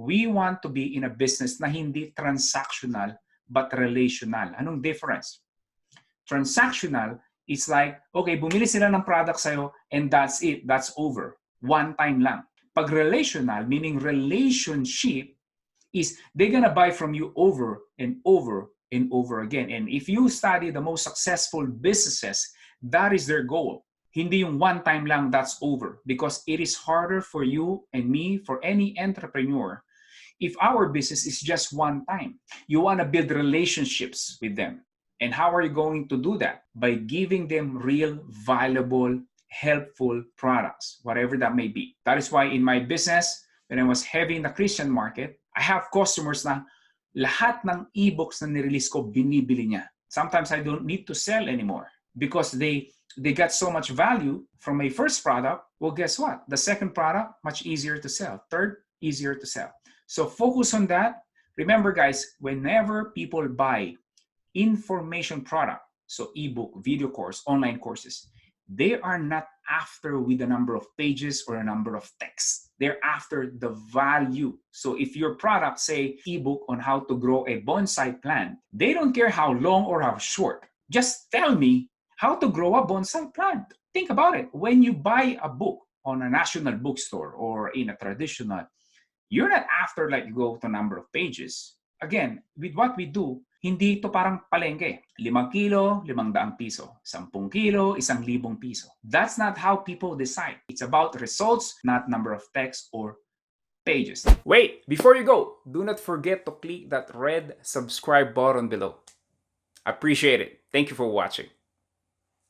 We want to be in a business na hindi transactional but relational. Anong difference? Transactional is like, okay, bumili sila ng product sa'yo and that's it. That's over. One time lang. Pag relational, meaning relationship, is they're gonna buy from you over and over and over again. And if you study the most successful businesses, that is their goal. Hindi yung one time lang, that's over. Because it is harder for you and me, for any entrepreneur, if our business is just one time. You wanna build relationships with them. And how are you going to do that? By giving them real, valuable, helpful products, whatever that may be. That is why in my business, when I was heavy in the Christian market, I have customers na lahat ng e-books na nirelease ko, binibili niya. Sometimes I don't need to sell anymore because they got so much value from my first product. Well, guess what? The second product, much easier to sell. Third, easier to sell. So focus on that. Remember, guys, whenever people buy information product, so ebook, video course, online courses, they are not after with the number of pages or a number of texts. They're after the value. So if your product, say ebook on how to grow a bonsai plant, they don't care how long or how short. Just tell me how to grow a bonsai plant. Think about it. When you buy a book on a national bookstore or in a traditional, you're not after like go to number of pages. Again, with what we do, hindi ito parang palengke. 5 kilo, 500 piso. 10 kilo, 1,000 piso. That's not how people decide. It's about results, not number of text or pages. Wait, before you go, do not forget to click that red subscribe button below. Appreciate it. Thank you for watching.